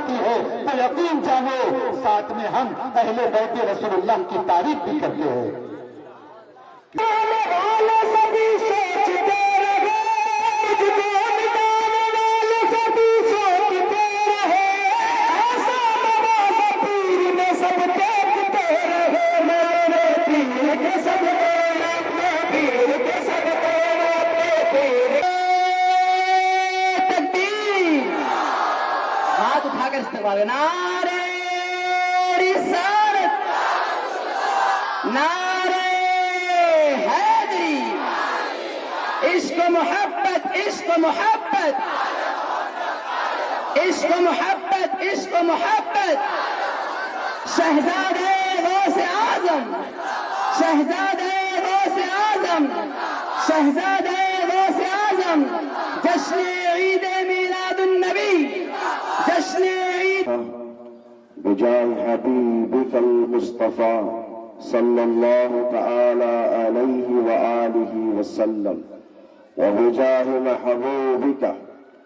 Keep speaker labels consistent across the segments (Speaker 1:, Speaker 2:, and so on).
Speaker 1: ہوتی ہے تو یقین جانو ساتھ میں ہم اہل بیت رسول اللہ کی تعریف بھی کرتے ہیں۔
Speaker 2: نعرہ رسالت، نعرہ حیدری، عشق و محبت، عشق و محبت، عشق و محبت، عشق و محبت، شہزادے غوث اعظم، شہزادے غوث اعظم، شہزادے غوث اعظم، جشن عید میلاد النبی، جشن
Speaker 3: بجاه حبيبك المصطفى صلى الله تعالى عليه وآله وسلم، وبجاه محبوبك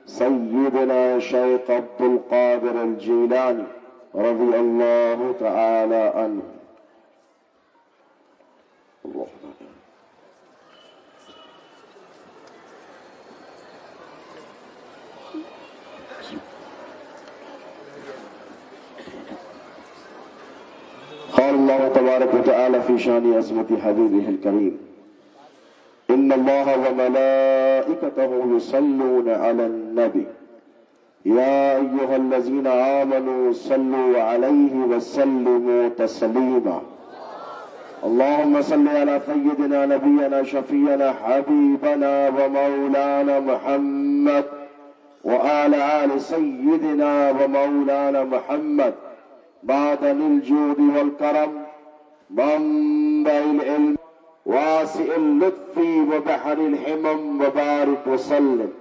Speaker 3: سيدنا شيخ عبد القادر الجيلاني رضي الله تعالى عنه. قال الله تبارك وتعالى في شان عظمة حبيبه الكريم: إن الله وملائكته يصلون على النبي يا أيها الذين آمنوا صلوا عليه وسلموا تسليما. اللهم صل على سيدنا نبينا شفيعنا حبيبنا ومولانا محمد وعلى آل سيدنا ومولانا محمد معدن الجود والكرم، منبع العلم، واسع اللطف وبحر الحمم، وبارك وسلم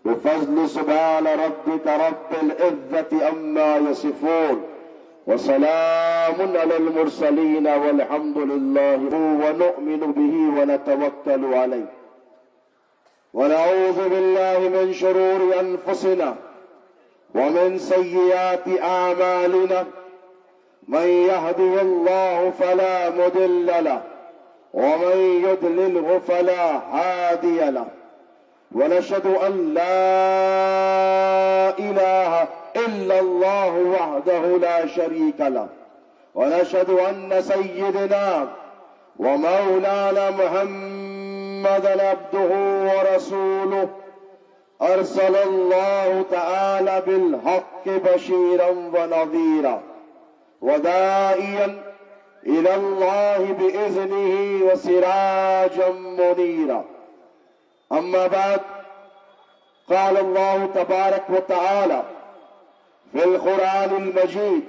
Speaker 3: بفضل سبحان ربك رب العزة عما يصفون، وسلام على المرسلين والحمد لله، ونؤمن به ونتوكل عليه، ونعوذ بالله من شرور أنفسنا ومن سيئات أعمالنا، من يهده الله فلا مضل له ومن يضلله فلا هادي له، ونشهد أن لا إله إلا الله وحده لا شريك له، ونشهد أن سيدنا ومولانا محمدا عبده ورسوله، أرسل الله تعالى بالحق بشيرا ونذيرا وداعيا إلى الله بإذنه وسراجا منيرا. أما بعد، قال الله تبارك وتعالى في القرآن المجيد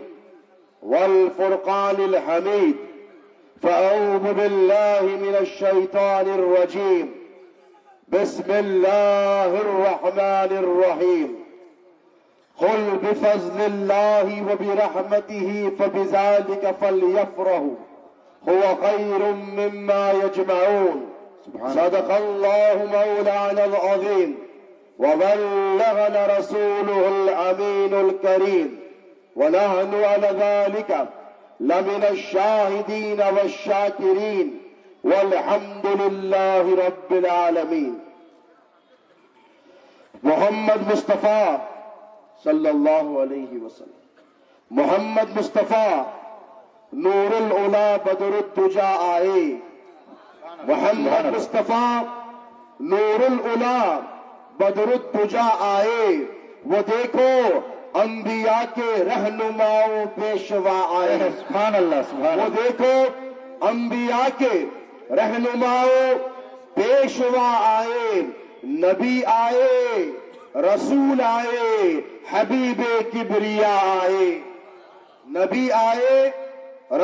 Speaker 3: والفرقان الحميد: فأعوذ بالله من الشيطان الرجيم، بسم الله الرحمن الرحيم. قل بفضل الله وبرحمته فبذلك فليفرحوا هو خير مما يجمعون. صدق الله مولانا العظيم، وبلغنا رسوله الأمين الكريم، ونحن على ذلك لمن الشاهدين والشاكرين، والحمد لله رب العالمين. محمد مصطفیٰ صلی اللہ علیہ وسلم، محمد مصطفیٰ نور العلا بدر الدجا آئے، محمد مصطفیٰ نور العلا بدر الدجا آئے، وہ دیکھو انبیاء کے رہنماؤں پیشوا آئے. سبحان اللہ، سبحان اللہ. وہ دیکھو انبیاء کے رہنماؤں پیشوا آئے، نبی آئے، رسول آئے، حبیب کبریا آئے. نبی آئے،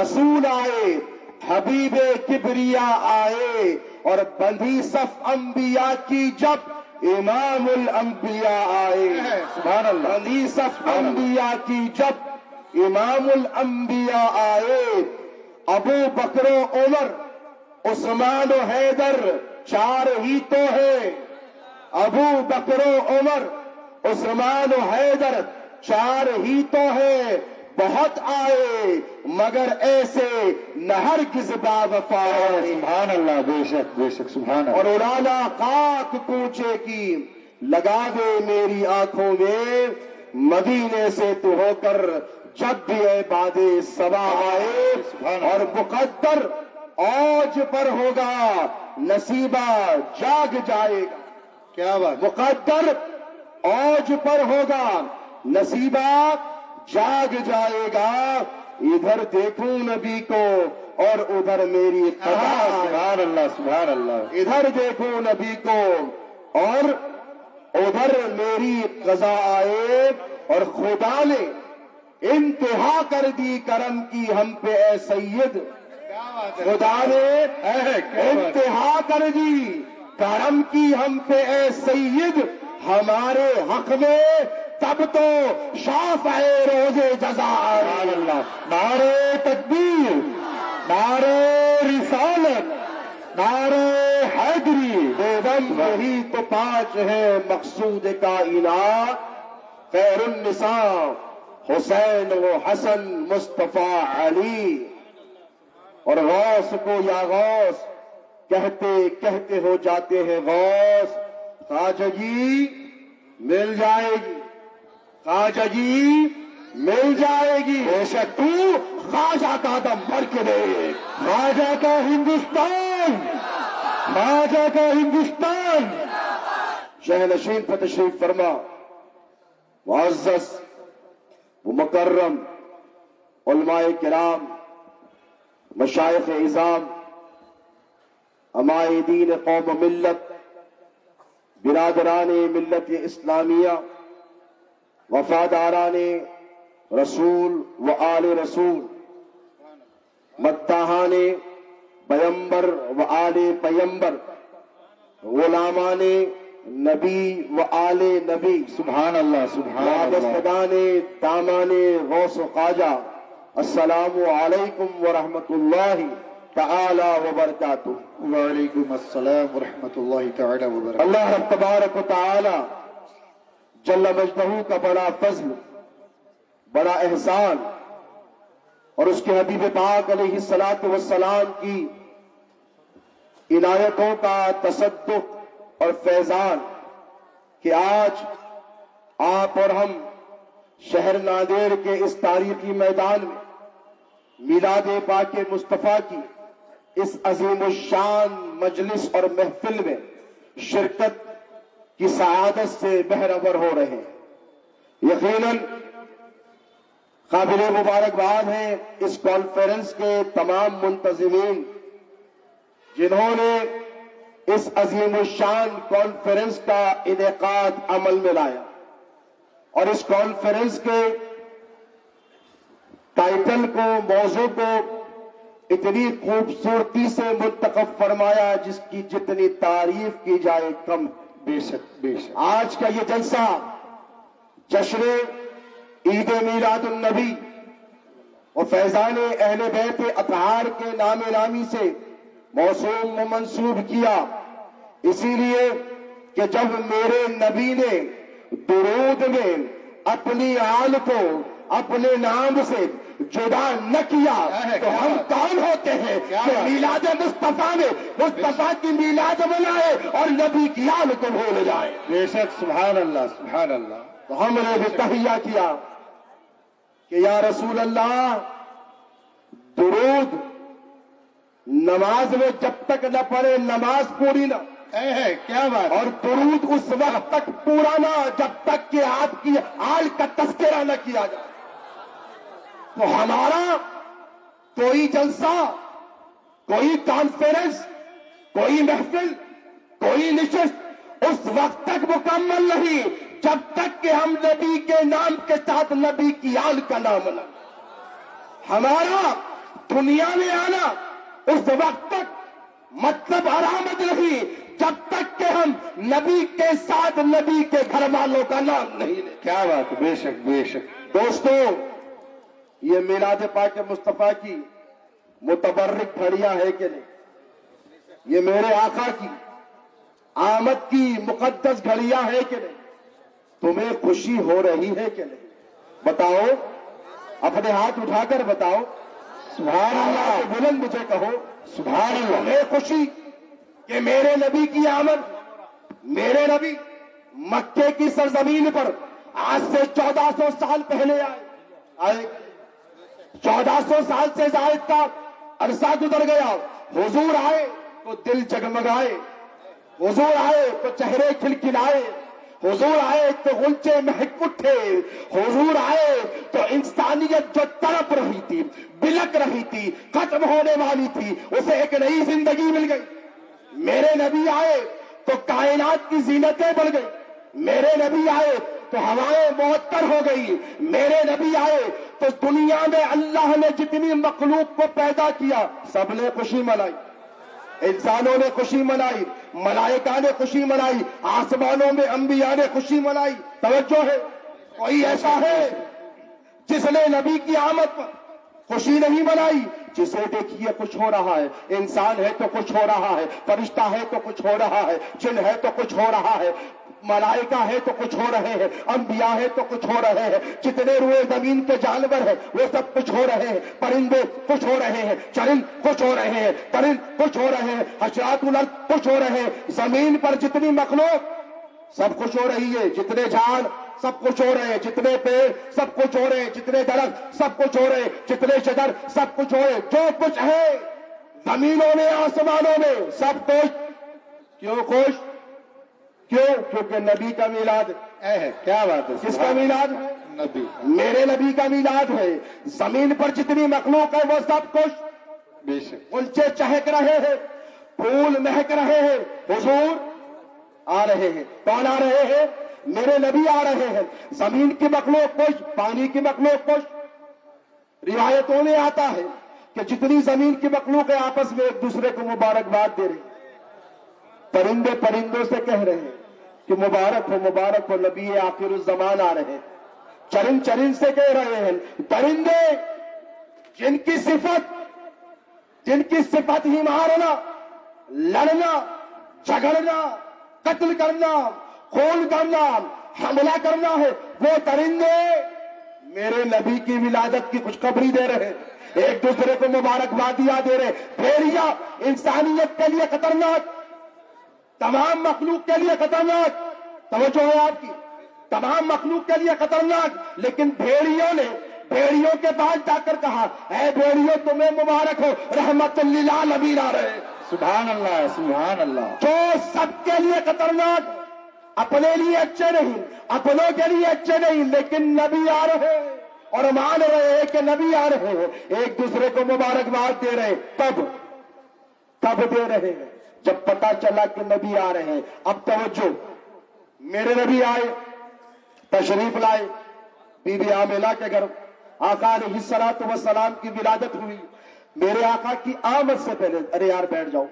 Speaker 3: رسول آئے، حبیب کبریا آئے، اور بندھی صف انبیاء کی جب امام الانبیاء آئے. سبحان اللہ. بندھی صف انبیاء کی جب امام الانبیاء آئے، ابو بکر و عمر، عثمان و حیدر چار ہی تو ہیں. ابو بکر و عمر، عثمان و حیدر چار ہی تو ہے بہت آئے مگر ایسے نہ ہرگز با وفا آئے.
Speaker 1: سبحان اللہ. بے شک سبحان
Speaker 3: اور
Speaker 1: اللہ.
Speaker 3: اڑانا خاک کوچے کی لگا دے میری آنکھوں میں مدینے سے تو ہو کر جب بھی اے باد صبا آئے. اور مقدر اوج پر ہوگا نصیبہ جاگ جائے گا.
Speaker 1: کیا بات.
Speaker 3: مقدر اوج پر ہوگا نصیبہ جاگ جائے گا. ادھر دیکھوں نبی کو اور ادھر میری قضا.
Speaker 1: سبحان اللہ سبحان اللہ.
Speaker 3: ادھر دیکھوں نبی کو اور ادھر میری قضا آئے. اور خدا نے انتہا کر دی کرم کی ہم پہ اے سید. خدا نے انتہا کر دی کرم کی ہم پہ اے سید. ہمارے حق میں تب تو شافع روزے جزا آئے.
Speaker 1: نعرے تکبیر، نعرے رسالت، نعرے حیدری.
Speaker 3: بیگم یہی تو پانچ ہے مقصود کائنات. خیر النساء حسین و حسن مصطفیٰ علی. اور غوث کو یا غوث کہتے کہتے ہو جاتے ہیں غوث. خواجہ جی مل جائے گی، خواجہ جی مل جائے گی. بے شک تو خواجہ کا دم بھر کے دے. خواجہ کا ہندوستان، خواجہ کا ہندوستان. شہنشین پر تشریف فرما. معزز و مکرم علماء کرام، مشائخ اعظام، امائے دین قوم و ملت، برادران ملت اسلامیہ، وفاداران رسول و آل رسول، مداحان پیمبر و آل پیمبر، غلامان نبی و آل نبی.
Speaker 1: سبحان اللہ سبحان اللہ.
Speaker 3: وابستگان دامان غوث و خواجہ، السلام علیکم ورحمۃ اللہ تعالی وبرکاتہ.
Speaker 1: وعلیکم السلام ورحمۃ اللہ تعالی وبرکاتہ.
Speaker 3: اللہ رب تبارک و تعالی جل مجدہ کا بڑا فضل، بڑا احسان، اور اس کے حبیب پاک علیہ الصلوۃ والسلام کی عنایتوں کا تصدق اور فیضان کہ آج آپ اور ہم شہر ناندیڑ کے اس تاریخی میدان میں میلاد پاک مصطفیٰ کی اس عظیم الشان مجلس اور محفل میں شرکت کی سعادت سے بہرور ہو رہے ہیں. یقیناً قابل مبارکباد ہیں اس کانفرنس کے تمام منتظمین جنہوں نے اس عظیم الشان کانفرنس کا انعقاد عمل میں لایا اور اس کانفرنس کے ٹائٹل کو، موضوع کو اتنی خوبصورتی سے منتخب فرمایا جس کی جتنی تعریف کی جائے کم.
Speaker 1: بے شک بے شک.
Speaker 3: آج کا یہ جلسہ جشن عید میلاد النبی اور فیضان اہل بیت اطہار کے نام نامی سے موسوم و منسوب کیا، اسی لیے کہ جب میرے نبی نے درود میں اپنی آل کو اپنے نام سے جدا نہ کیا تو ہم کون ہوتے ہیں کہ میلاد مصطفیٰ میں مصطفیٰ کی میلاد منائے اور نبی کی آل کو بھول جائے.
Speaker 1: بے شک. سبحان اللہ سبحان اللہ.
Speaker 3: تو ہم نے بھی تحیہ کیا کہ یا رسول اللہ، درود نماز میں جب تک نہ پڑھے نماز پوری نہ.
Speaker 1: کیا بات.
Speaker 3: اور درود اس وقت تک پورا نہ جب تک کہ آپ کی آل کا تذکرہ نہ کیا جائے. تو ہمارا کوئی جلسہ، کوئی کانفرنس، کوئی محفل، کوئی نشست اس وقت تک مکمل نہیں جب تک کہ ہم نبی کے نام کے ساتھ نبی کی آل کا نام نہ. ہمارا دنیا میں آنا اس وقت تک مطلب آرامد نہیں جب تک کہ ہم نبی کے ساتھ نبی کے گھر والوں کا نام نہیں لیں.
Speaker 1: کیا بات. بے شک بے شک.
Speaker 3: دوستو، یہ میلاد پاک مصطفیٰ کی متبرک گھڑیاں ہے کہ نہیں؟ یہ میرے آقا کی آمد کی مقدس گھڑیاں ہے کہ نہیں؟ تمہیں خوشی ہو رہی ہے کہ نہیں؟ بتاؤ, اپنے ہاتھ اٹھا کر بتاؤ. سبحان اللہ. بلند مجھے کہو سبحان اللہ. میں خوشی کہ میرے نبی کی آمد, میرے نبی مکے کی سرزمین پر آج سے 1400 سال پہلے آئے. 1400 سال سے زائد کا عرصہ گزر گیا. حضور آئے تو دل جگمگائے, حضور آئے تو چہرے کھلکھلائے, حضور آئے تو غنچے مہک اٹھے, حضور آئے تو انسانیت جو تڑپ رہی تھی, بلک رہی تھی, ختم ہونے والی تھی, اسے ایک نئی زندگی مل گئی. میرے نبی آئے تو کائنات کی زینتیں بڑھ گئی. میرے نبی آئے تو ہوائیں معطر ہو گئی. میرے نبی آئے تو دنیا میں اللہ نے جتنی مخلوق کو پیدا کیا سب نے خوشی منائی. انسانوں نے خوشی منائی, ملائکہ نے خوشی منائی, آسمانوں میں انبیاء نے خوشی منائی. توجہ ہے, کوئی ایسا ہے جس نے نبی کی آمد پر خوشی نہیں منائی؟ جسے دیکھیے کچھ ہو رہا ہے. انسان ہے تو کچھ ہو رہا ہے, فرشتہ ہے تو کچھ ہو رہا ہے, جن ہے تو کچھ ہو رہا ہے, ملائکہ ہے تو کچھ ہو رہے ہیں, انبیاء ہے تو کچھ ہو رہے ہیں, جتنے روئے زمین کے جانور ہیں وہ سب کچھ ہو رہے ہیں, پرندے کچھ ہو رہے ہیں, چرند کچھ ہو رہے ہیں, پرند کچھ ہو رہے ہیں, حشرات الارض کچھ ہو رہے ہیں. زمین پر جتنی مخلوق سب کچھ ہو رہی ہے, جتنے جھاڑ سب کچھ ہو رہے ہیں, جتنے پیڑ سب کچھ ہو رہے ہیں, جتنے درخت سب کچھ ہو رہے ہیں, جتنے شجر سب کچھ ہو رہے ہیں. جو کچھ ہے زمینوں میں آسمانوں میں سب کچھ. کیوں خوش؟ کیوں؟ کیونکہ نبی کا میلاد ہے. کیا بات ہے, کس کا میلاد ہے؟ نبی. میرے نبی کا میلاد ہے. زمین پر جتنی مخلوق ہے وہ سب کچھ بے شک غنچے چہک رہے ہیں, پھول مہک رہے ہیں. حضور آ رہے ہیں. کون آ رہے ہیں؟ میرے نبی آ رہے ہیں. زمین کی مخلوق خوش, پانی کی مخلوق خوش. روایتوں میں آتا ہے کہ جتنی زمین کی مخلوق ہے آپس میں ایک دوسرے کو مبارکباد دے رہی. پرندے پرندوں سے کہہ رہے ہیں کہ مبارک ہو, مبارک ہو, نبی آخر الزمان آ رہے ہیں. چرند چرند سے کہہ رہے ہیں. پرندے جن کی صفت ہی مارنا, لڑنا, جھگڑنا, قتل کرنا, خون کرنا, حملہ کرنا ہے, وہ پرندے میرے نبی کی ولادت کی خوشخبری دے رہے ہیں, ایک دوسرے کو مبارکبادیاں دے رہے. بھیڑیا انسانیت کے لیے خطرناک, تمام مخلوق کے لیے خطرناک. توجہ ہے آپ کی, تمام مخلوق کے لیے خطرناک. لیکن بھیڑیوں کے پاس جا کر کہا, اے بھیڑیوں تمہیں مبارک ہو, رحمت للعالمین آ رہے. سبحان اللہ, سبحان اللہ. جو سب کے لیے خطرناک, اپنے لیے اچھے نہیں, اپنوں کے لیے اچھے نہیں, لیکن نبی آ رہے ہیں اور مان رہے ہیں کہ نبی آ رہے ہیں, ایک دوسرے کو مبارکباد دے رہے. تب دے رہے ہیں جب پتا چلا کہ نبی آ رہے ہیں. اب توجہ, میرے نبی آئے, تشریف لائے, بی بی آمنہ کے گھر آقا علیہ الصلوۃ والسلام کی ولادت ہوئی. میرے آقا کی آمد سے پہلے, ارے یار بیٹھ جاؤ,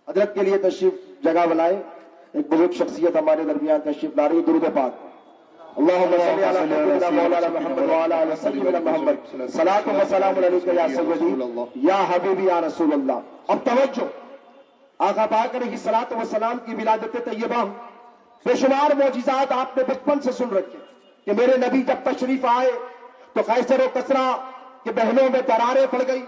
Speaker 3: حضرت کے لیے تشریف جگہ بنائے. ایک بزرگ شخصیت ہمارے درمیان تشریف لا رہی. درود پاک. اللہم صلی علی سیدنا مولانا محمد وعلی آلہ سیدنا محمد. صلاۃ و سلام علیک یا سیدی یا حبیبی یا رسول اللہ. اب توجہ, آقا پاک علیہ الصلوۃ والسلام کی ولادت طیبہ, بے شمار معجزات آپ نے بچپن سے سن رکھے کہ میرے نبی جب تشریف آئے تو قیصر و کسریٰ کے بہنوں میں دراریں پڑ گئی.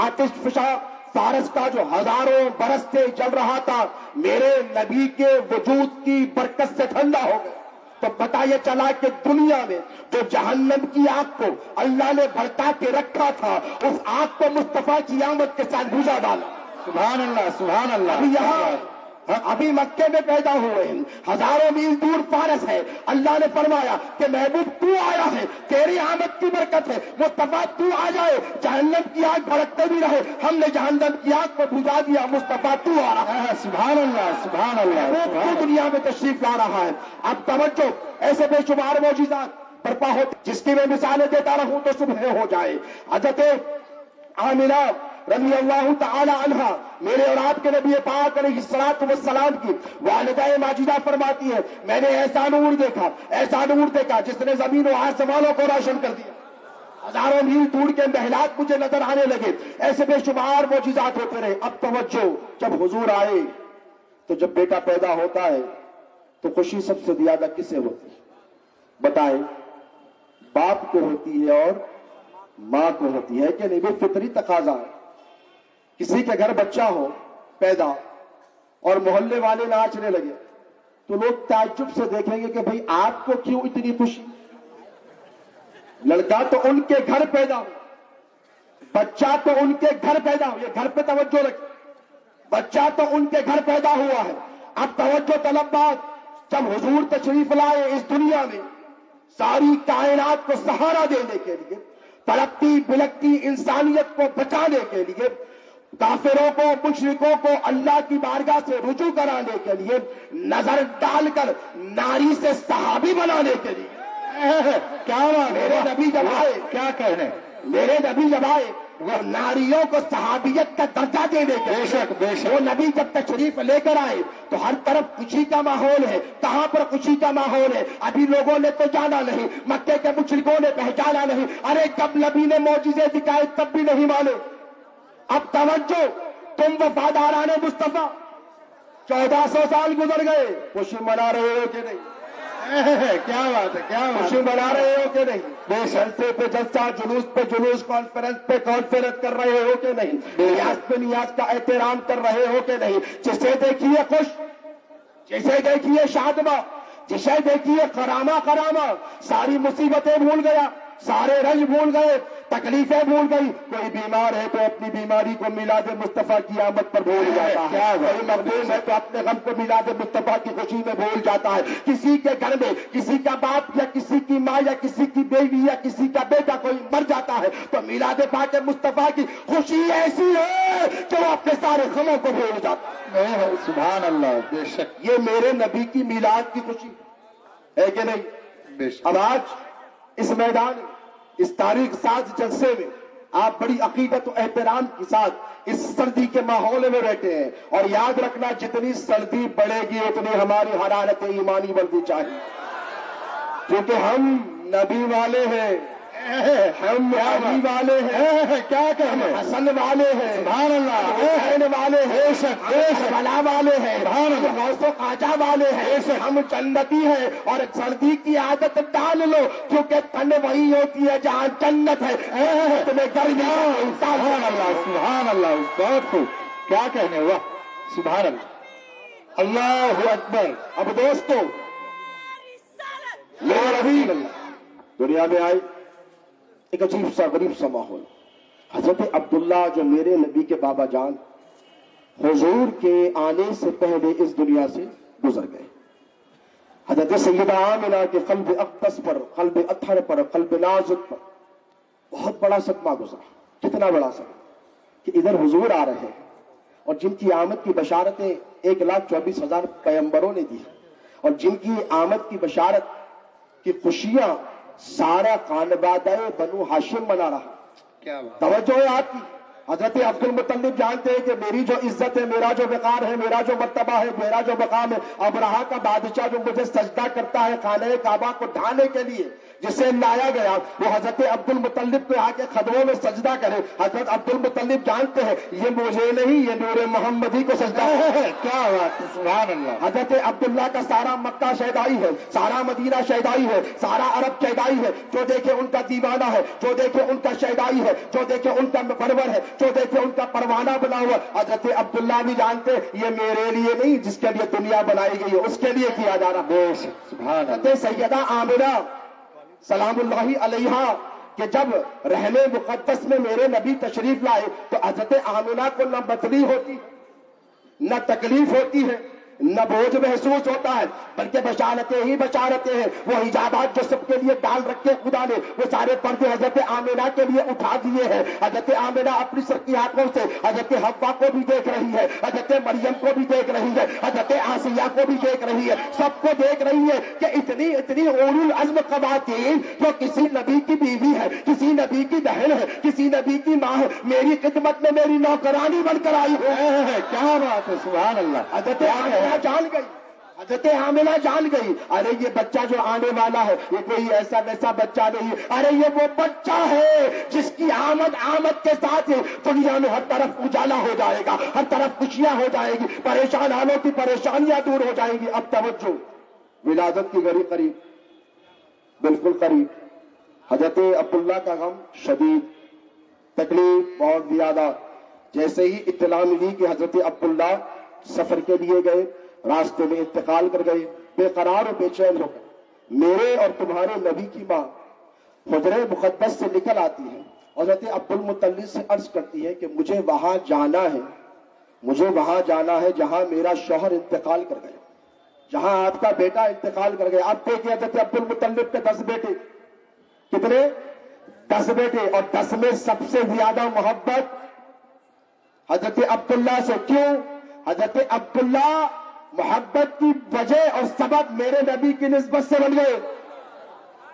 Speaker 3: آتش فشاں فارس کا جو ہزاروں برس سے جل رہا تھا میرے نبی کے وجود کی برکت سے ٹھنڈا ہو گیا. تو پتہ یہ چلا کہ دنیا میں جو جہنم کی آگ کو اللہ نے بھڑکا کے رکھا تھا, اس آگ کو مصطفیٰ کی آمد کے ساتھ بجھا ڈالا. سبحان اللہ, سبحان اللہ. ابھی یہاں ابھی مکے میں پیدا ہوئے ہیں, ہزاروں میل دور فارس ہے. اللہ نے فرمایا کہ محبوب تو آیا ہے, تیری آمد کی برکت ہے, مصطفیٰ تو آ جائے, جہنم کی آگ بھڑکتے بھی رہے, ہم نے جہنم کی آگ کو بجھا دیا, مصطفیٰ تو آ رہا ہے. سبحان اللہ, سبحان اللہ. وہ دنیا میں تشریف لا رہا ہے. اب توجہ, ایسے بے شمار معجزات برپا ہوتے جس کی میں مثالیں دیتا رہوں تو صبح ہو جائے. حضرت آمنہ رضی اللہ تعالی عنہ میرے اور آپ کے نبی پاک علیہ الصلوۃ والسلام کی والدہ ماجدہ فرماتی ہے, میں نے ایسا نور دیکھا جس نے زمین و آسمانوں کو روشن کر دیا. ہزاروں میل دور کے محلات مجھے نظر آنے لگے. ایسے بے شمار معجزات ہوتے رہے. اب توجہ, جب حضور آئے تو جب بیٹا پیدا ہوتا ہے تو خوشی سب سے زیادہ کس سے ہوتی ہے؟ بتائیں. باپ کو ہوتی ہے اور ماں کو ہوتی ہے کہ نہیں؟ وہ فطری تقاضا ہے. کسی کے گھر بچہ ہو پیدا اور محلے والے ناچنے لگے تو لوگ تعجب سے دیکھیں گے کہ بھئی آپ کو کیوں اتنی خوشی؟ لڑکا تو ان کے گھر پیدا ہو، بچہ تو ان کے گھر پیدا ہو. یہ گھر پہ توجہ رکھیں. بچہ تو ان کے گھر پیدا ہوا ہے. اب توجہ طلب بات، جب حضور تشریف لائے اس دنیا میں ساری کائنات کو سہارا دینے کے لیے، تڑپتی بلکتی انسانیت کو بچانے کے لیے، کافروں کو مشرکوں کو اللہ کی بارگاہ سے رجوع کرانے کے لیے، نظر ڈال کر ناری سے صحابی بنانے کے لیے،
Speaker 1: کیا بات ہے،
Speaker 3: میرے نبی جب آئے،
Speaker 1: کیا کہنے،
Speaker 3: میرے نبی جب آئے وہ ناریوں کو صحابیت کا درجہ دینے کے
Speaker 1: بے شک بے شک.
Speaker 3: وہ نبی جب تشریف لے کر آئے تو ہر طرف خوشی کا ماحول ہے. کہاں پر خوشی کا ماحول ہے؟ ابھی لوگوں نے تو جانا نہیں، مکے کے مشرکوں نے پہچانا نہیں. ارے جب نبی نے معجزے دکھائے تب بھی نہیں مانے. اب توجہ، تم وفاداران مصطفیٰ 1400 سال گزر گئے، خوشی منا رہے ہو کہ نہیں؟
Speaker 1: کیا بات ہے، کیا بات
Speaker 3: خوشی
Speaker 1: ہے.
Speaker 3: منا رہے ہو کہ نہیں؟
Speaker 1: بے شک.
Speaker 3: جلسے پہ جلسہ، جلوس پہ جلوس، کانفرنس پہ کانفرنس کر رہے ہو کہ نہیں؟ نیاز پہ نیاز کا احترام کر رہے ہو کہ نہیں؟ جسے دیکھیے خوش، جسے دیکھیے شادمہ، جسے دیکھیے خرامہ خرامہ، ساری مصیبتیں بھول گیا، سارے رنج بھول گئے، تکلیفیں بھول گئی. کوئی بیمار ہے تو اپنی بیماری کو میلاد مصطفیٰ کی آمد پر بھول جاتا ہے. کوئی مغموم ہے تو اپنے غم کو میلاد مصطفیٰ کی خوشی میں بھول جاتا ہے. کسی کے گھر میں کسی کا باپ یا کسی کی ماں یا کسی کی بیوی یا کسی کا بیٹا کوئی مر جاتا ہے تو میلاد پاک مصطفیٰ کی خوشی ایسی ہے کہ وہ اپنے سارے غموں کو بھول جاتا ہے.
Speaker 1: سبحان اللہ. بے شک
Speaker 3: یہ میرے نبی کی میلاد کی خوشی ہے کہ نہیں؟
Speaker 1: بے شک.
Speaker 3: اب آج اس میدان میں، اس تاریخ ساز جلسے میں آپ بڑی عقیدت و احترام کے ساتھ اس سردی کے ماحول میں بیٹھے ہیں، اور یاد رکھنا جتنی سردی بڑھے گی اتنی ہماری حرارت ایمانی بڑھنی چاہیے، کیونکہ ہم نبی والے ہیں، ہم علی والے ہیں،
Speaker 1: کیا
Speaker 3: ہم
Speaker 1: کہنے.
Speaker 3: حسن والے ہیں،
Speaker 1: سبحان اللہ.
Speaker 3: حسین والے ہیں،
Speaker 1: بے شک بے شک.
Speaker 3: بلا والے ہیں،
Speaker 1: سبحان اللہ.
Speaker 3: ہم غوث و خواجہ والے ہیں، ہم جنتی ہیں. اور سردی کی عادت ڈال لو کیونکہ ٹھنڈ وہی ہوتی ہے جہاں جنت ہے. تمہیں گرمی
Speaker 1: سبحان اللہ. سبحان اللہ. بہت خوب. کیا کہنے. واہ سبحان اللہ. اللہ اکبر.
Speaker 3: اب دوستو، میرے رسول اللہ دنیا میں آئے، ایک عجیب سا غریب سا ماحول. حضرت عبداللہ جو میرے نبی کے بابا جان، حضور کے آنے سے پہلے اس دنیا سے گزر گئے. حضرت سیدہ آمنہ کے قلب اقدس پر، قلب اطہر پر، قلب نازک پر بہت بڑا صدمہ گزرا. کتنا بڑا صدمہ کہ ادھر حضور آ رہے ہیں اور جن کی آمد کی بشارتیں 1,24,000 پیغمبروں نے دی، اور جن کی آمد کی بشارت کی خوشیاں سارا خانوادہ بنو ہاشم منا رہا.
Speaker 1: کیا بات.
Speaker 3: توجہ ہے آپ کی. حضرت عبد المطلب جانتے ہیں کہ میری جو عزت ہے، میرا جو وقار ہے، میرا جو مرتبہ ہے، میرا جو مقام ہے، ابرہہ کا بادشاہ جو مجھے سجدہ کرتا ہے خانہ کعبہ کو ڈھانے کے لیے جسے لایا گیا، وہ حضرت عبد المطلب کو آ کے قدموں میں سجدہ کرے. حضرت عبد المطلب جانتے ہیں یہ مجھے نہیں، یہ نور محمدی کو سجدہ ہے.
Speaker 1: کیا بات. سبحان اللہ.
Speaker 3: حضرت عبداللہ کا سارا مکہ شیدائی ہے، سارا مدینہ شیدائی ہے، سارا عرب شیدائی ہے. جو دیکھے ان کا دیوانہ ہے، جو دیکھے ان کا شیدائی ہے، جو دیکھے ان کا پرور ہے، جو دیکھے ان کا پروانہ بنا ہوا. حضرت عبداللہ بھی جانتے یہ میرے لیے نہیں، جس کے لیے دنیا بنائی گئی ہے اس کے لیے کیا جا رہا.
Speaker 1: سبحان اللہ.
Speaker 3: حضرت سیدہ آمنہ سلام اللہ علیہا کہ جب رحم مقدس میں میرے نبی تشریف لائے تو حضرت آمنہ کو نہ بدلی ہوتی، نہ تکلیف ہوتی ہے، نہ بوجھ محسوس ہوتا ہے، بلکہ بشارتیں ہی بشارتیں ہیں. وہ حجابات جو سب کے لیے ڈال رکھے خدا نے، وہ سارے پردے حضرت آمنہ کے لیے اٹھا دیے ہیں. حضرت آمنہ اپنی سکی ہاتھوں سے حضرت حوا کو بھی دیکھ رہی ہے، حضرت مریم کو بھی دیکھ رہی ہے، حضرت آسیہ کو بھی دیکھ رہی ہے، سب کو دیکھ رہی ہے کہ اتنی اتنی اولو العزم خواتین جو کسی نبی کی بیوی ہے، کسی نبی کی بہن ہے، کسی نبی کی ماں ہے، میری خدمت میں میری نوکرانی بن کر آئی ہے.
Speaker 1: کیا بات ہے. سبحان اللہ.
Speaker 3: حضرت آمنہ جان گئی، حضرت آمنہ جان گئی ارے یہ بچہ جو آنے والا ہے یہ کوئی ایسا ویسا بچہ نہیں، ارے یہ وہ بچہ ہے جس کی آمد کے ساتھ دنیا میں ہر طرف اجالا ہو جائے گا، ہر طرف خوشیاں ہو جائے گی، پریشان حالوں کی پریشانیاں دور ہو جائیں گی. اب توجہ، ولادت کی گھڑی قریب، بالکل قریب. حضرت عبداللہ کا غم شدید، تکلیف بہت زیادہ. جیسے ہی اطلاع ملی کہ حضرت عبداللہ سفر کے لیے گئے، راستے میں انتقال کر گئے، بے قرار و بے چین ہو گئے. میرے اور تمہارے نبی کی ماں حجرہ مقدس سے نکل آتی ہے، حضرت عبد المطلب سے عرض کرتی ہے کہ مجھے وہاں جانا ہے، مجھے وہاں جانا ہے جہاں میرا شوہر انتقال کر گئے، جہاں آپ کا بیٹا انتقال کر گیا. اب دیکھیں حضرت عبد المطلب کے 10 بیٹے. کتنے؟ 10 بیٹے، اور 10 میں سب سے زیادہ محبت حضرت عبداللہ سے. کیوں؟ حضرت عبداللہ محبت کی وجہ اور سبب میرے نبی کی نسبت سے بن گئے.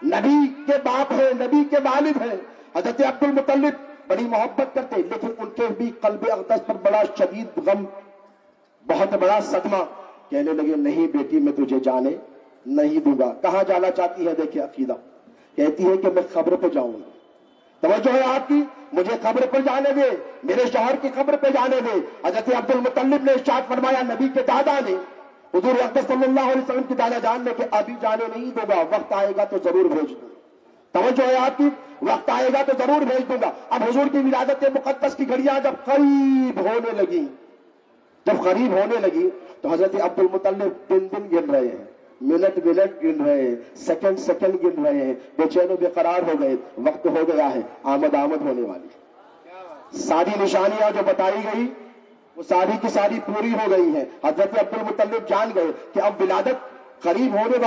Speaker 3: نبی کے باپ ہیں، نبی کے والد ہیں. حضرت عبد المطلب بڑی محبت کرتے، لیکن ان کے بھی قلب اقدس پر بڑا شدید غم، بہت بڑا صدمہ. کہنے لگے نہیں بیٹی میں تجھے جانے نہیں دوں گا. کہاں جانا چاہتی ہے؟ دیکھیں عقیدہ. کہتی ہے کہ میں قبر پہ جاؤں گا. توجہ ہے آپ کی، مجھے قبر پر جانے دے، میرے شوہر کی قبر پہ جانے دے. حضرت عبد المطلب نے ارشاد فرمایا، نبی کے دادا نے، حضور اقدس صلی اللہ علیہ وسلم کی دادا جان نے، کہ ابھی جانے نہیں دوں گا، وقت آئے گا تو ضرور بھیج دوں گا. توجہ ہے آپ کی، وقت آئے گا تو ضرور بھیج دوں گا. اب حضور کی ولادت مقدس کی گھڑیاں جب قریب ہونے لگی، تو حضرت عبد المطلب دن گن رہے ہیں، منٹ گن رہے ہیں، سیکنڈ گن رہے ہیں، بے چین و بے قرار ہو گئے. وقت ہو گیا ہے، آمد ہونے والی. ساری نشانیاں جو بتائی گئی وہ ساری کی ساری پوری ہو گئی ہیں. حضرت عبد المطلب جان گئے کہ اب ولادت قریب ہونے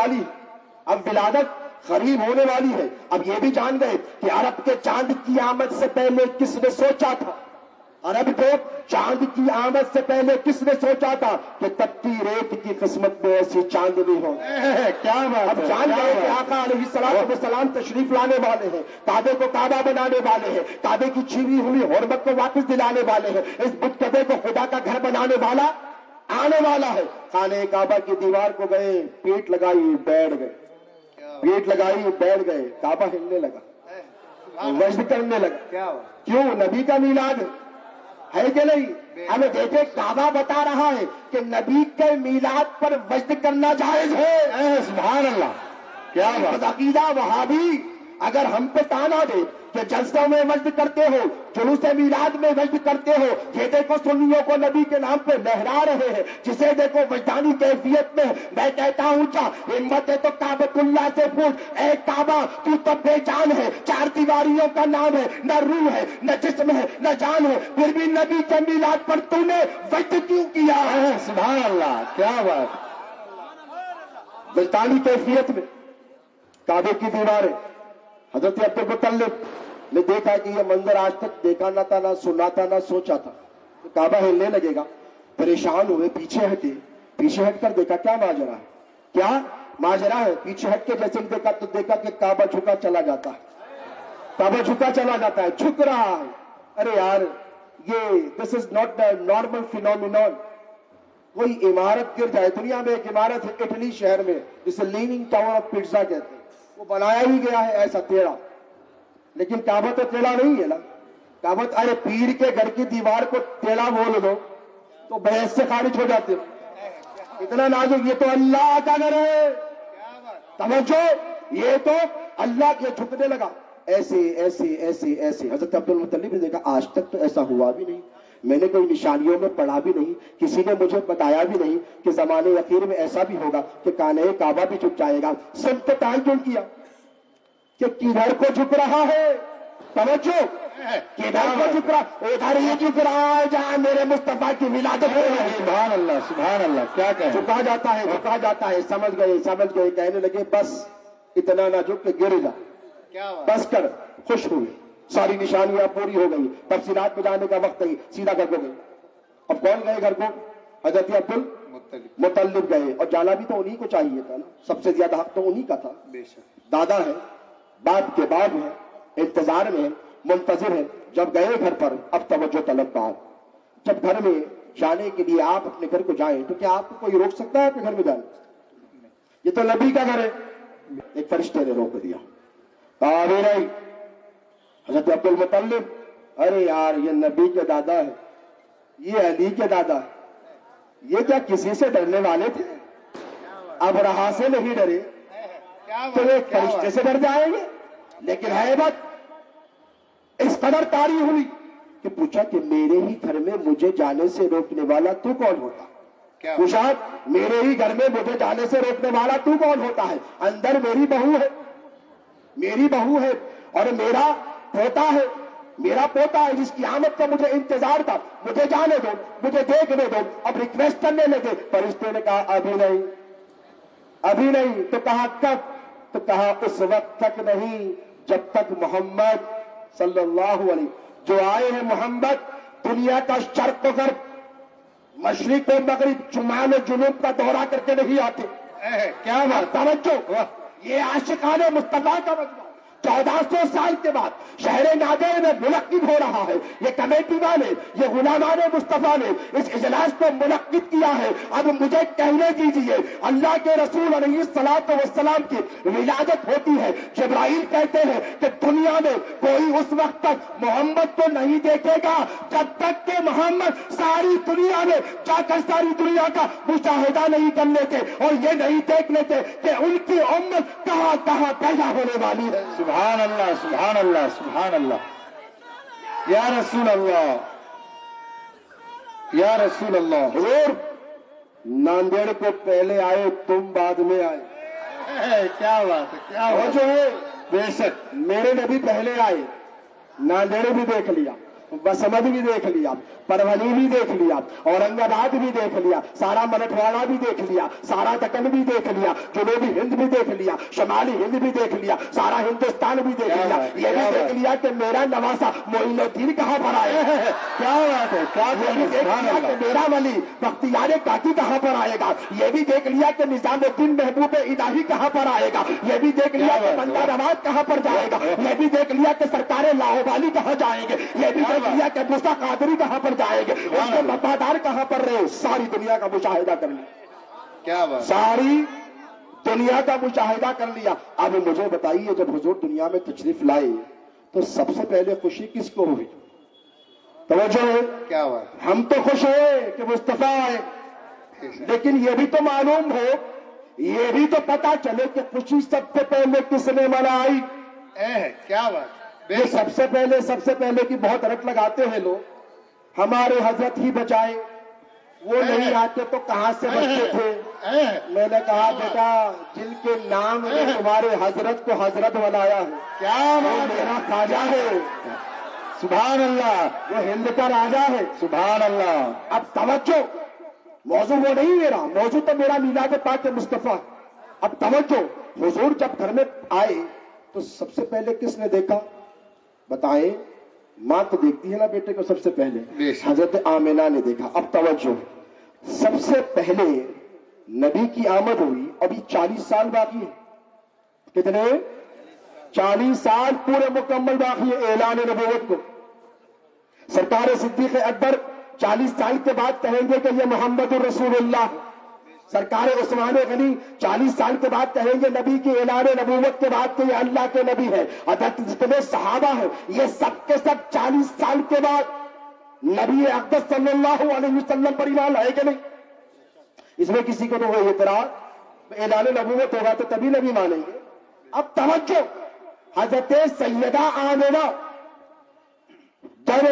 Speaker 3: والی، ہے. اب یہ بھی جان گئے کہ عرب کے چاند کی آمد سے پہلے کس نے سوچا تھا، عرب کو چاند کی آمد سے پہلے کس نے سوچا تھا کہ تپتی ریت کی قسمت میں ایسی چاندنی ہو.
Speaker 1: کیا بات
Speaker 3: اب
Speaker 1: ہے،
Speaker 3: جان
Speaker 1: کیا
Speaker 3: گئے کہ
Speaker 1: بات ہے.
Speaker 3: آقا علیہ الصلوۃ والسلام تشریف لانے والے ہیں، کعبے کو کعبہ بنانے والے ہیں، کعبے کی چھینی ہوئی حرمت کو واپس دلانے والے ہیں، اس بت کدے کو خدا کا گھر بنانے والا آنے والا ہے. خانہ کعبہ کی دیوار کو گئے، پیٹ لگائی بیٹھ گئے، کعبہ ہلنے لگا، وجد کرنے لگا. کیوں؟ نبی کا میلاد ہے کہ نہیں؟ ہمیں دیکھے کعبہ بتا رہا ہے کہ نبی کے میلاد پر وجد کرنا جائز ہے.
Speaker 1: سبحان اللہ، کیا بات.
Speaker 3: عقیدہ وہابی اگر ہم پہ تانا دے کہ جلسوں میں وجد کرتے ہو، جلوس میلاد میں وجد کرتے ہو، یہ دیکھو سنیوں کو نبی کے نام پہ لہرا رہے ہیں، جسے دیکھو وجدانی کیفیت میں. میں کہتا ہوں کیا ہمت ہے تو کعبۃ اللہ سے پوچھ، اے کعبہ تو تو بے جان ہے، 4 دیواریوں کا نام ہے، نہ روح ہے، نہ جسم ہے، نہ جان ہے، پھر بھی نبی کے میلاد پر تو نے وجد کیوں کیا؟
Speaker 1: سبحان اللہ، کیا بات.
Speaker 3: وجدانی کیفیت میں کعبے کی دیواریں. حضرت عبد المطلب نے دیکھا کہ یہ منظر آج تک دیکھا نہ تھا، نہ سنا تھا، نہ سوچا تھا. تو کعبہ ہلنے لگے گا، پریشان ہوئے، پیچھے ہٹ کر دیکھا کیا ماجرا ہے، کیا ماجرا ہے. پیچھے ہٹ کے جیسے دیکھا تو دیکھا کہ کعبہ جھکا چلا جاتا ہے، جھک رہا ہے. ارے یار، یہ دس از ناٹ دا نارمل فینومینون. کوئی عمارت گر جائے، دنیا میں ایک عمارت ہے اٹلی شہر میں جسے لیننگ ٹاور آف پیزا کہتے ہیں، وہ بنایا ہی گیا ہے ایسا ٹیڑھا، لیکن کعبہ تو ٹیڑھا نہیں ہے نا. کعبہ، ارے پیر کے گھر کی دیوار کو ٹیڑھا بول دو تو بحث سے خارج ہو جاتے ہو. اتنا نازک، یہ تو اللہ کا گھر ہے. توجہ، یہ تو اللہ کے جھکنے لگا ایسے. حضرت عبد المطلب نے دیکھا آج تک تو ایسا ہوا بھی نہیں، میں نے کوئی نشانیوں میں پڑھا بھی نہیں، کسی نے مجھے بتایا بھی نہیں کہ زمانے اخیر میں ایسا بھی ہوگا کہ کانہ کعبہ بھی جھک جائے گا. سب کو تعین کیا کہ کدھر کو جھک رہا ہے. توجہ، کدھر کو جھک رہا؟ ادھر ہی جھک رہا ہے جہاں میرے مصطفیٰ کی ولادت ہو رہی ہے.
Speaker 1: سبحان اللہ، سبحان اللہ، کیا کہیں.
Speaker 3: جھکا جاتا ہے. سمجھ گئے. کہنے لگے بس اتنا نہ جھک کے گر جا، بس کر. خوش ہوئے، ساری نشانیاں پوری ہو گئی. تفصیلات میں جانے کا وقت نہیں، سیدھا گھر کو گئے. اب کون گئے گھر کو؟ حضرت عبد المطلب گئے. اور جانا بھی تو انہی کو چاہیے تھا نا، سب سے زیادہ حق تو انہی کا تھا. دادا ہے، باپ کے بعد ہے، انتظار میں منتظر ہے. جب گئے گھر پر، اب توجہ طلب بات. جب گھر میں جانے کے لیے آپ اپنے گھر کو جائیں تو کیا آپ کو کوئی روک سکتا ہے اپنے گھر میں جانے؟ یہ تو نبی کا گھر ہے. ایک فرشتے نے روک دیا. نہیں، حضرت عبد المطلب، ارے یار یہ نبی کے دادا ہے، یہ علی کے دادا ہے، یہ کیا کسی سے ڈرنے والے تھے؟ اب رہا سے نہیں ڈرے تو یہ فرشتے سے ڈر جائیں گے؟ لیکن ہیبت اس قدر طاری ہوئی کہ پوچھا کہ میرے ہی گھر میں مجھے جانے سے روکنے والا تو کون ہوتا؟ پوچھا میرے ہی گھر میں مجھے جانے سے روکنے والا تو کون ہوتا ہے؟ اندر میری بہو ہے اور میرا پوتا ہے جس کی آمد کا مجھے انتظار تھا، مجھے جانے دو، مجھے دیکھنے دو۔ اب ریکویسٹ کرنے لگے، فرشتے نے کہا ابھی نہیں۔ تو کہا کب؟ تو کہا اس وقت تک نہیں جب تک محمد صلی اللہ علیہ جو آئے ہیں، محمد دنیا کا شرق و غرب، مشرق و مغرب، شمال و جنوب کا دورہ کر کے نہیں آتے۔ کیا بات، توجہ، یہ عاشقان مصطفیٰ کا مجمع 1400 سال کے بعد شہر نادر میں منعقد ہو رہا ہے۔ یہ کمیٹی والے، یہ غلامان مصطفیٰ نے اس اجلاس کو منعقد کیا ہے۔ اب مجھے کہنے دیجیے، اللہ کے رسول علیہ الصلوۃ والسلام کی ولادت ہوتی ہے، جبرائیل کہتے ہیں کہ دنیا میں کوئی اس وقت تک محمد کو نہیں دیکھے گا جب تک کہ محمد ساری دنیا میں جا کر ساری دنیا کا مشاہدہ نہیں کر لیتے اور یہ نہیں دیکھ لیتے کہ ان کی امت کہاں کہاں پیدا ہونے والی ہے۔
Speaker 1: سبحان اللہ، سبحان اللہ، سبحان اللہ، یا رسول اللہ، یا رسول اللہ۔
Speaker 3: حضور ناندیڑ کو پہلے آئے، تم بعد میں آئے۔
Speaker 1: کیا بات ہے، کیا
Speaker 3: اور
Speaker 1: بات
Speaker 3: جو ہے
Speaker 1: بے شک،
Speaker 3: میرے نبی پہلے آئے، ناندیڑ بھی دیکھ لیا، بسمت بھی دیکھ لیا، پرولی بھی دیکھ لیا، اورنگ آباد بھی دیکھ لیا، سارا مراٹھواڑہ بھی دیکھ لیا، سارا دکن بھی دیکھ لیا، جنوبی ہند بھی دیکھ لیا، شمالی ہند بھی دیکھ لیا، سارا ہندوستان بھی دیکھ لیا، یہ بھی دیکھ لیا کہ میرا نواسا معین الدین کہاں پر آئے۔
Speaker 1: کیا بات ہے، کیا
Speaker 3: یہ
Speaker 1: بات
Speaker 3: بھی
Speaker 1: ہے،
Speaker 3: دیکھ
Speaker 1: سبحان
Speaker 3: لیا کہ
Speaker 1: اللہ،
Speaker 3: میرا ولی بختیار کاکی کہاں پر آئے گا، یہ بھی دیکھ لیا کہ نظام الدین محبوب الہی کہاں پر آئے گا، یہ بھی دیکھ لیا کہ بندہ نواز کہاں پر جائے گا، یہ بھی دیکھ لیا کہ سرکار لاہوبالی کہاں جائیں گے، یہ بھی دیکھ لیا کہ موسیٰ قادری کہاں پر جائیں گے، اس کے وفادار کہاں پر رہے۔ ساری دنیا کا مشاہدہ کر لیا،
Speaker 1: کیا بات،
Speaker 3: ساری دنیا کا مشاہدہ کر لیا۔ اب مجھے بتائیے، جب حضور دنیا میں تشریف لائے تو سب سے پہلے خوشی کس کو ہوئی؟ توجہ ہے،
Speaker 1: کیا بات،
Speaker 3: ہم تو خوش ہوئے کہ مصطفیٰ آئے، لیکن یہ بھی تو معلوم ہو، یہ بھی تو پتا چلے کہ خوشی سب سے پہلے کس نے منائی۔
Speaker 1: کیا بات، بے
Speaker 3: یہ
Speaker 1: شک،
Speaker 3: سب سے پہلے کی بہت رٹ لگاتے ہیں لوگ، ہمارے حضرت ہی بچائے، وہ نہیں آتے تو کہاں سے بچتے تھے۔ میں نے کہا بیٹا، جن کے نام نے تمہارے حضرت کو حضرت بنایا ہے،
Speaker 1: کیا
Speaker 3: وہ
Speaker 1: بات ہے،
Speaker 3: میرا خواجہ ہے،
Speaker 1: سبحان اللہ،
Speaker 3: وہ ہند کا راجا ہے۔
Speaker 1: سبحان اللہ،
Speaker 3: اب توجہ، موضوع وہ نہیں میرا، موضوع تو میرا میلاد پاک مصطفیٰ۔ اب توجہ، حضور جب گھر میں آئے تو سب سے پہلے کس نے دیکھا؟ بتائیں، ماں تو دیکھتی ہے نا بیٹے کو سب سے پہلے،
Speaker 1: بے شک۔
Speaker 3: حضرت آمنہ نے دیکھا۔ اب توجہ، سب سے پہلے نبی کی آمد ہوئی، ابھی 40 سال باقی ہے۔ کتنے؟ 40 سال پورے مکمل باقی ہے اعلان نبوت کو۔ سرکار صدیق اکبر 40 سال کے بعد کہیں گے کہ یہ محمد الرسول اللہ۔ سرکار عثمان غنی 40 سال کے بعد کہیں گے نبی کے اعلان نبوت کے بعد کہ یہ اللہ کے نبی ہے۔ حضرت جتنے صحابہ ہیں یہ سب کے سب 40 سال کے بعد نبی اقدس صلی اللہ علیہ وسلم پر ایمان لائے کہ نہیں؟ اس میں کسی کو تو وہ اعتراض، اعلان نبوت ہوگا تو تبھی نبی مانیں گے۔ اب توجہ، حضرت سیدہ آمنہ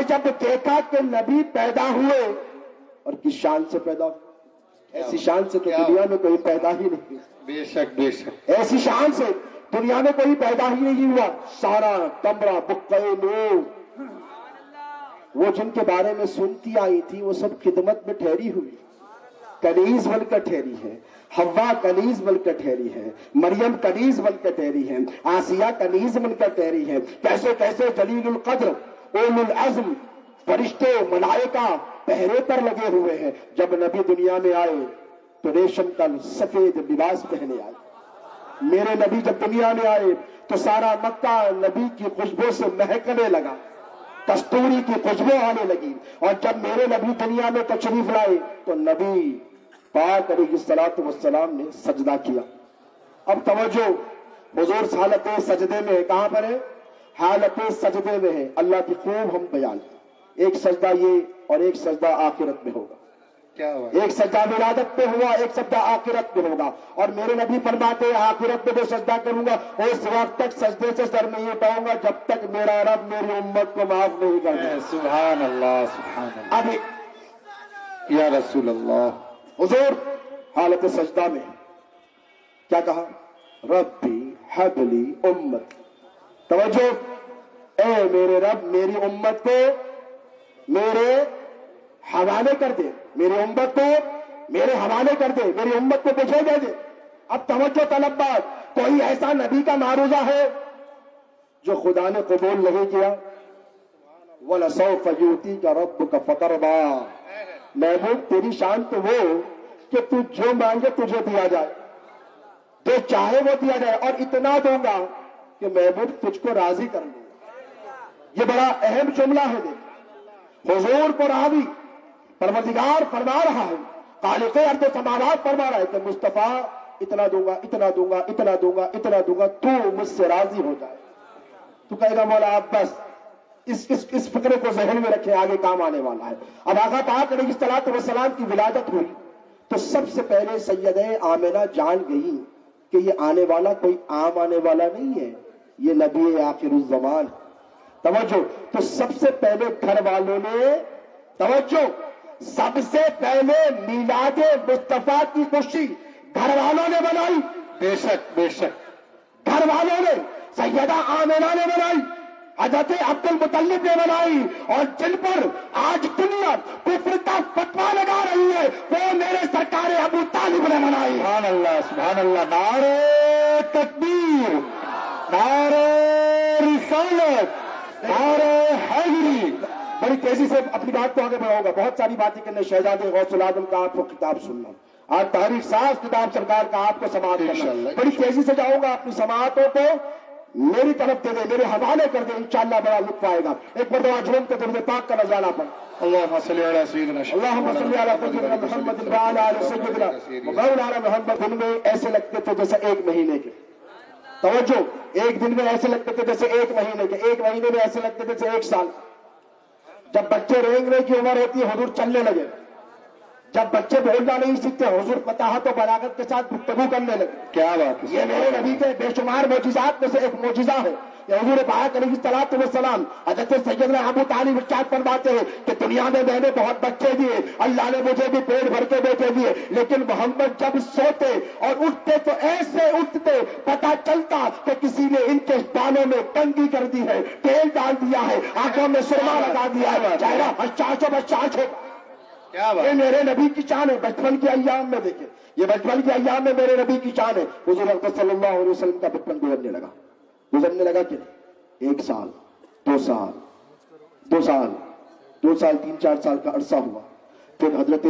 Speaker 3: جب دیکھا کہ نبی پیدا ہوئے، اور کس شان سے پیدا ہوئے، ایسی شان سے تو دنیا میں کوئی پیدا ہی نہیں،
Speaker 1: بے شک، بے شک،
Speaker 3: ایسی شان سے دنیا میں کوئی پیدا ہی نہیں ہوا۔ سارا کمرہ بقعے نور، وہ جن کے بارے میں سنتی آئی تھی وہ سب خدمت میں ٹھہری ہوئی، کنیز بن کر ٹھہری ہے، حوا کنیز بن کر ٹھہری ہے، مریم کنیز بن کر ٹھہری ہے، آسیہ کنیز بن کر ٹھہری ہے۔ کیسے کیسے جلیل القدر، اولو العزم، فرشتے ملائکہ پہرے پر لگے ہوئے ہیں۔ جب نبی دنیا میں آئے تو ریشم کا سفید لباس پہنے آئے۔ میرے نبی جب دنیا میں آئے تو سارا مکہ نبی کی خوشبو سے مہکنے لگا، کستوری کی خوشبو آنے لگی۔ اور جب میرے نبی دنیا میں تشریف لائے تو نبی پاک علیہ الصلوۃ والسلام نے سجدہ کیا۔ اب توجہ، حضور حالت سجدے میں ہے، کہاں پر ہے؟ حالت سجدے میں ہے۔ اللہ کی خوب ہم بیان، ایک سجدہ یہ اور ایک سجدہ آخرت میں ہوگا۔
Speaker 1: کیا ہوا؟
Speaker 3: ایک سجدہ ولادت پہ ہوا، ایک سجدہ آخرت پہ ہوگا. اور میرے نبی فرماتے ہیں آخرت پہ جو سجدہ کروں گا اس وقت تک سجدے سے سر نہیں اٹھاؤں گا جب تک میرا رب میری امت کو معاف نہیں کر دے.
Speaker 1: سبحان اللہ سبحان اللہ.
Speaker 3: اب
Speaker 1: یا رسول اللہ.
Speaker 3: حضور حالت سجدہ میں کیا کہا؟ ربی حب لی امت. توجہ، اے میرے رب میری امت کو میرے حوالے کر دے، میری امت کو میرے حوالے کر دے، میری امت کو مجھے دے دے. اب توجہ طلب بات، کوئی ایسا نبی کا معروضہ ہے جو خدا نے قبول نہیں کیا؟ وَلَسَوْفَ يُؤْتِيكَ رَبُّكَ فَتَرْضَىٰ. محبوب تیری شان تو وہ کہ تو جو مانگے تجھے دیا جائے، جو چاہے وہ دیا جائے، اور اتنا دوں گا کہ محبوب تجھ کو راضی کر لوں. یہ بڑا اہم جملہ ہے. دیکھ حضور کو راضی پروردگار فرما رہا ہے، خالق ارض و سماوات فرما رہا ہے کہ مصطفیٰ اتنا دوں گا، اتنا دوں گا، اتنا دوں گا، اتنا دوں گا، تو مجھ سے راضی ہو جائے. تو کہے گا مولا آپ بس اس فکرے کو ذہن میں رکھے، آگے کام آنے والا ہے. اب آقا پاک علیہ الصلوۃ والسلام کی ولادت ہوئی تو سب سے پہلے سیدہ آمنہ جان گئی کہ یہ آنے والا کوئی عام آنے والا نہیں ہے، یہ نبی آخر الزمان. توجہ، تو سب سے پہلے گھر والوں نے، توجہ، سب سے پہلے میلاد مصطفیٰ کی خوشی گھر والوں نے منائی.
Speaker 1: بے شک بے شک.
Speaker 3: گھر والوں نے، سیدہ آمنہ نے منائی، حضرت عبد المطلب نے منائی، اور جن پر آج دنیا کفر کا فتویٰ لگا رہی ہے وہ میرے سرکار ابو طالب نے منائی.
Speaker 1: سبحان اللہ سبحان اللہ. نعرہ تکبیر، نعرہ رسالت، نعرہ حیدری.
Speaker 3: بڑی تیزی سے اپنی بات کو آگے بڑھاؤں گا، بہت ساری باتیں کرنے. شہزادے غوث العظم کا آپ کو کتاب سننا، آج تاریخ ساز کتاب سرکار کا آپ کو سماعت کرنا.
Speaker 1: انشاءاللہ.
Speaker 3: بڑی تیزی سے جاؤں گا، اپنی سماعتوں کو میری طرف دے دے، میرے حوالے کر دے، انشاءاللہ بڑا لطف آئے گا. ایک مرتبہ جھوم کے درود پاک کا نذرانہ پڑھ.
Speaker 1: اللہم صلی علی سیدنا
Speaker 3: اللہم صلی علی سیدنا محمد وعلی آل سیدنا مولانا محمد. دن میں ایسے لگتے تھے جیسے ایک مہینے کے. توجہ، ایک دن میں ایسے لگتے تھے جیسے ایک مہینے کے، ایک مہینے میں ایسے لگتے تھے جیسے ایک سال. جب بچے رینگنے کی عمر ہوتی ہے حضور چلنے لگے. جب بچے بولنا نہیں سیکھتے حضور فصاحت و بلاغت کے ساتھ گفتگو کرنے لگے.
Speaker 1: کیا بات ہے.
Speaker 3: یہ میرے نبی کے بے شمار معجزات میں سے ایک معجزہ ہے. یہ حضور پاک علیہ الصلوۃ والسلام حضرت سیدنا ابو طالب ارشاد فرماتے ہیں کہ دنیا میں میں نے بہت بچے دیے، اللہ نے مجھے بھی پیٹ بھر کے بیٹے دیے، لیکن محمد جب سوتے اور اٹھتے تو ایسے اٹھتے پتہ چلتا کہ کسی نے ان کے بالوں میں کنگھی کر دی ہے، تیل ڈال دیا ہے، آنکھوں میں سرما لگا دیا ہے، چہرہ بچاچ بچاچ ہو.
Speaker 1: کیا بات.
Speaker 3: یہ میرے نبی کی شان ہے. بچپن کے ایام میں دیکھیں، یہ بچپن کے ایام میں میرے نبی کی شان ہے. حضور اکرم صلی اللہ علیہ وسلم کا بچپن گزرنے لگا کہ ایک سال، دو سال، 3-4 سال کا عرصہ ہوا. پھر حضرت